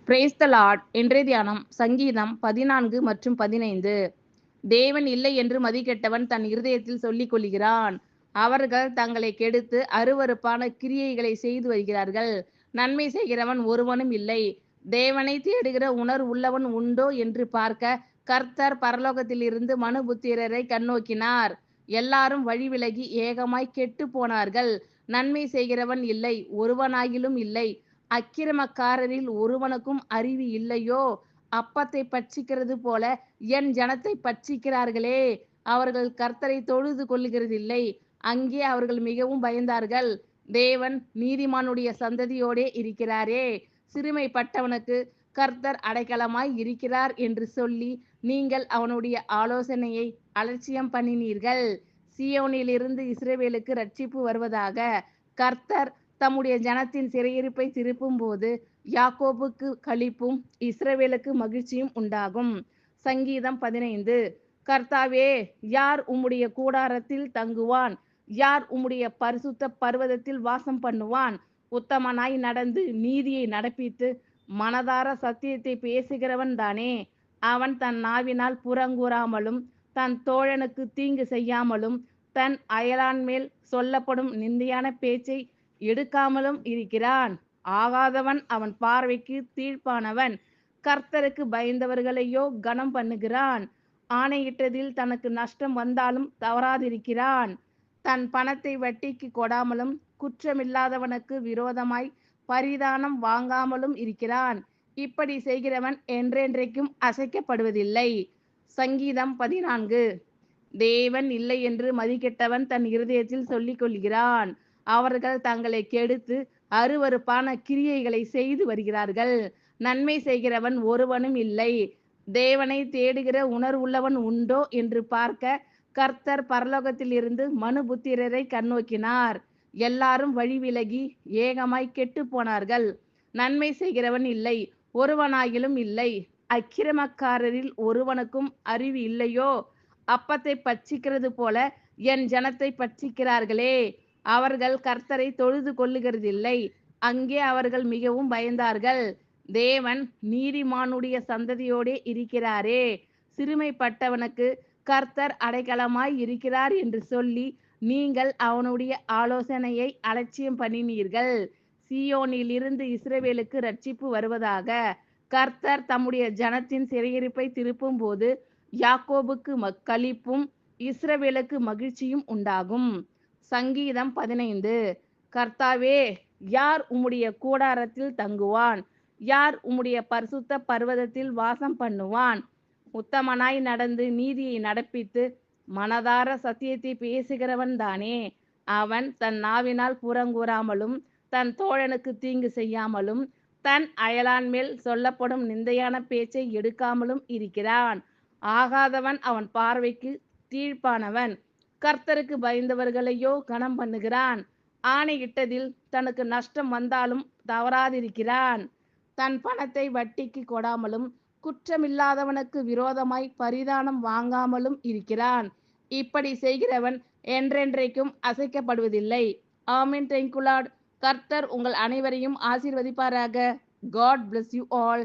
Praise the Lord. இன்றைய தியானம் சங்கீதம் 14 மற்றும் 15. தேவன் இல்லை என்று மதிகெட்டவன் தன் இருதயத்தில் சொல்லிக் கொள்கிறான். அவர்கள் தங்களை கெடுத்து அருவருப்பான கிரியைகளை செய்து வருகிறார்கள். நன்மை செய்கிறவன் ஒருவனும் இல்லை. தேவனை தேடுகிற உணர்வுள்ளவன் உண்டோ என்று பார்க்க கர்த்தர் பரலோகத்திலிருந்து மனுபுத்திரரை கண்ணோக்கினார். எல்லாரும் வழி விலகி ஏகமாய் கெட்டு போனார்கள். நன்மை செய்கிறவன் இல்லை, ஒருவனாகிலும் இல்லை. அக்கிரமக்காரரில் ஒருவனுக்கும் அறிவு இல்லையோ? அப்பத்தை பட்சிக்கிறது போல என் ஜனத்தை பட்சிக்கிறார்களே. அவர்கள் கர்த்தரை தொழுது கொள்ளுகிறதில்லை. அங்கே அவர்கள் மிகவும் பயந்தார்கள். தேவன் நீதிமானுடைய சந்ததியோடே இருக்கிறாரே. சிறுமைப்பட்டவனுக்கு கர்த்தர் அடைக்கலமாய் இருக்கிறார் என்று சொல்லி நீங்கள் அவனுடைய ஆலோசனையை அலட்சியம் பண்ணினீர்கள். சீயோனிலிருந்து இஸ்ரவேலுக்கு ரட்சிப்பு வருவதாக. கர்த்தர் தம்முடைய ஜனத்தின் சிறையிருப்பை திருப்பும் போது யாக்கோபுக்கு களிப்பும் இஸ்ரவேலுக்கு மகிழ்ச்சியும் உண்டாகும். சங்கீதம் 15. கர்த்தாவே, யார் உம்முடைய கூடாரத்தில் தங்குவான்? யார் உம்முடைய பரிசுத்த பர்வதத்தில் வாசம் பண்ணுவான்? உத்தமனாய் நடந்து நீதியை நடப்பித்து மனதார சத்தியத்தை பேசுகிறவன் தானே. அவன் தன் நாவினால் புறங்கூறாமலும் தன் தோழனுக்கு தீங்கு செய்யாமலும் தன் அயலான் மேல் சொல்லப்படும் நிந்தையான பேச்சை எடுக்காமலும் இருக்கிறான். ஆகாதவன் அவன் பார்வைக்கு தீர்ப்பானவன். கர்த்தருக்கு பயந்தவர்களையோ கனம் பண்ணுகிறான். ஆணையிட்டதில் தனக்கு நஷ்டம் வந்தாலும் தவறாதிருக்கிறான். தன் பணத்தை வட்டிக்கு கொடாமலும் குற்றமில்லாதவனுக்கு விரோதமாய் பரிதானம் வாங்காமலும் இருக்கிறான். இப்படி செய்கிறவன் என்றென்றைக்கும் அசைக்கப்படுவதில்லை. சங்கீதம் 14. தேவன் இல்லை என்று மதிகெட்டவன் தன் இருதயத்தில் சொல்லிக் கொள்கிறான். அவர்கள் தங்களை கெடுத்து அருவருப்பான கிரியைகளை செய்து வருகிறார்கள். நன்மை செய்கிறவன் ஒருவனும் இல்லை. தேவனை தேடுகிற உணர்வுள்ளவன் உண்டோ என்று பார்க்க கர்த்தர் பரலோகத்திலிருந்து மனுபுத்திரரை கண்ணோக்கினார். எல்லாரும் வழி விலகி ஏகமாய் கெட்டு போனார்கள். நன்மை செய்கிறவன் இல்லை, ஒருவனாகிலும் இல்லை. அக்கிரமக்காரரில் ஒருவனுக்கும் அறிவு இல்லையோ? அப்பத்தை பட்சிக்கிறது போல என் ஜனத்தை பட்சிக்கிறார்களே. அவர்கள் கர்த்தரை தொழுது கொள்ளுகிறதில்லை. அங்கே அவர்கள் மிகவும் பயந்தார்கள். தேவன் நீதிமானுடைய சந்ததியோடே இருக்கிறாரே. சிறுமைப்பட்டவனுக்கு கர்த்தர் அடைக்கலமாய் இருக்கிறார் என்று சொல்லி நீங்கள் அவனுடைய ஆலோசனையை அலட்சியம் பண்ணினீர்கள். சீயோனிலிருந்து இஸ்ரவேலுக்கு ரட்சிப்பு வருவதாக. கர்த்தர் தம்முடைய ஜனத்தின் சிறையிருப்பை திருப்பும் போது யாக்கோபுக்கு களிப்பும் இஸ்ரவேலுக்கு மகிழ்ச்சியும் உண்டாகும். சங்கீதம் 15. கர்த்தாவே, யார் உம்முடைய கூடாரத்தில் தங்குவான்? யார் உம்முடைய பரிசுத்த பர்வதத்தில் வாசம் பண்ணுவான்? உத்தமனாய் நடந்து நீதியை நடப்பித்து மனதார சத்தியத்தை பேசுகிறவன் தானே. அவன் தன் நாவினால் புறங்கூறாமலும் தன் தோழனுக்கு தீங்கு செய்யாமலும் தன் அயலான் மேல் சொல்லப்படும் நிந்தையான பேச்சை எடுக்காமலும் இருக்கிறான். ஆகாதவன் அவன் பார்வைக்கு தீர்ப்பானவன். கர்த்தருக்கு பயந்தவர்களையோ கனம் பண்ணுகிறான். ஆணையிட்டதில் தனக்கு நஷ்டம் வந்தாலும் தவறாதிருக்கிறான். தன் பணத்தை வட்டிக்கு கொடாமலும் குற்றமில்லாதவனுக்கு விரோதமாய் பரிதானம் வாங்காமலும் இருக்கிறான். இப்படி செய்கிறவன் என்றென்றைக்கும் அசைக்கப்படுவதில்லை. ஆமென். Thank you Lord. கர்த்தர் உங்கள் அனைவரையும் ஆசீர்வதிப்பாராக. God bless you all.